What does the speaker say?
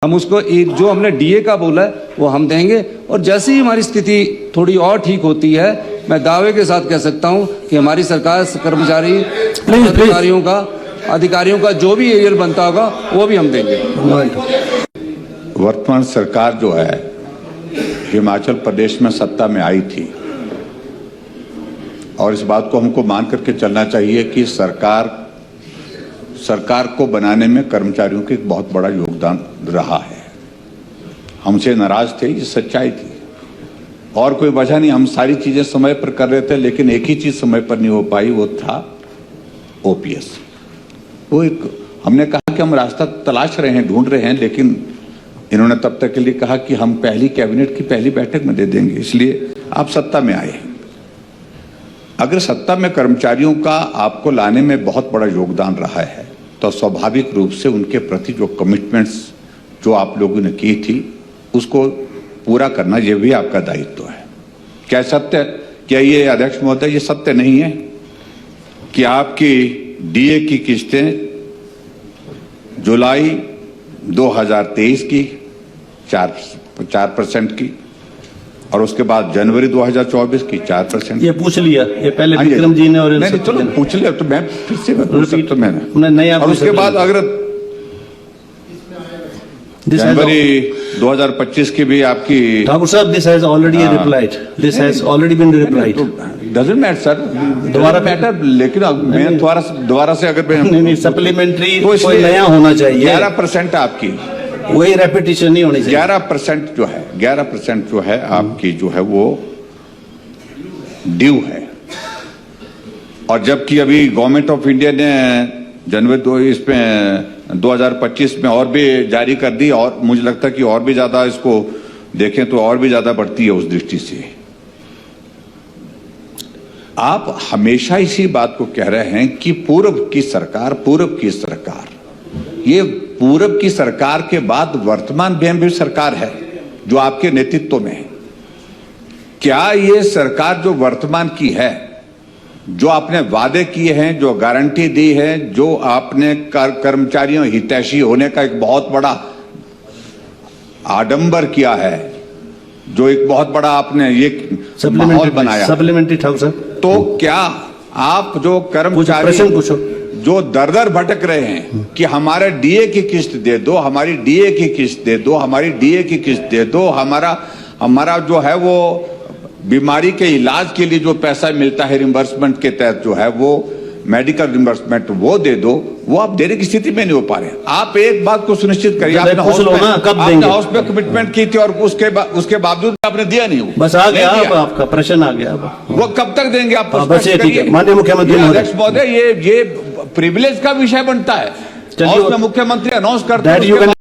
हम उसको जो हमने डीए का बोला है वो हम देंगे, और जैसे ही हमारी स्थिति थोड़ी और ठीक होती है, मैं दावे के साथ कह सकता हूं कि हमारी सरकार कर्मचारी अधिकारियों का जो भी एरियर बनता होगा वो भी हम देंगे। वर्तमान सरकार जो है हिमाचल प्रदेश में सत्ता में आई थी, और इस बात को हमको मान करके चलना चाहिए कि सरकार को बनाने में कर्मचारियों का एक बहुत बड़ा योगदान रहा है। हमसे नाराज थे, ये सच्चाई थी, और कोई वजह नहीं। हम सारी चीजें समय पर कर रहे थे, लेकिन एक ही चीज समय पर नहीं हो पाई, वो था ओपीएस। वो एक हमने कहा कि हम रास्ता तलाश रहे हैं, ढूंढ रहे हैं, लेकिन इन्होंने तब तक के लिए कहा कि हम पहली कैबिनेट की पहली बैठक में दे देंगे, इसलिए आप सत्ता में आए। अगर सत्ता में कर्मचारियों का आपको लाने में बहुत बड़ा योगदान रहा है, तो स्वाभाविक रूप से उनके प्रति जो कमिटमेंट्स जो आप लोगों ने की थी उसको पूरा करना ये भी आपका दायित्व है। क्या सत्य, क्या ये अध्यक्ष महोदय, ये सत्य नहीं है कि आपकी डीए की किस्तें जुलाई 2023 की 4% की, और उसके बाद जनवरी 2024 की 4%। ये पूछ लिया, ये पहले विक्रम जी ने, और नहीं चलो पूछ लिया, तो मैं फिर से तो मैंने और उसके बाद अगर जनवरी 2025 की भी आपकी। ठाकुर साहब, this has already replied, this has already been replied. Doesn't matter sir, दोबारा मैटर, लेकिन मैं दोबारा से अगर नहीं सप्लीमेंट्री तो कोई नया होना चाहिए। 11% आपकी, वही रेपिटेशन नहीं होनी चाहिए। 11% जो है आपकी जो है वो ड्यू है, और जबकि अभी गवर्नमेंट ऑफ इंडिया ने जनवरी इसमें 2025 में और भी जारी कर दी, और मुझे लगता है कि और भी ज्यादा इसको देखें तो और भी ज्यादा बढ़ती है। उस दृष्टि से आप हमेशा इसी बात को कह रहे हैं कि पूर्व की सरकार, ये पूर्व की सरकार के बाद वर्तमान में भी सरकार है जो आपके नेतृत्व में है। क्या ये सरकार जो वर्तमान की है, जो आपने वादे किए हैं, जो गारंटी दी है, जो आपने कर्मचारियों हितैषी होने का एक बहुत बड़ा आडंबर किया है, जो एक बहुत बड़ा आपने ये माहौल बनाया सप्लीमेंट्री ठाकुर साहब, तो क्या आप जो कर्मचारी जो दर भटक रहे हैं कि हमारा डीए की किस्त दे दो, हमारी डीए की किस्त दे दो, हमारी डीए की किस्त दे दो, हमारा जो है वो बीमारी के इलाज के लिए जो पैसा मिलता है रिम्बर्समेंट के तहत जो है वो मेडिकल रिम्बर्समेंट वो दे दो, वो आप देने की स्थिति में नहीं हो पा रहे। आप एक बात को सुनिश्चित करिए, आपने हाउस पे कमिटमेंट की थी और उसके बावजूद आपने दिया नहीं। बस आ गया, आपका प्रश्न आ गया। वो कब तक देंगे आप? माननीय मुख्यमंत्री अध्यक्ष महोदय, ये प्रिविलेज का विषय बनता है, मुख्यमंत्री अनाउंस करते हैं।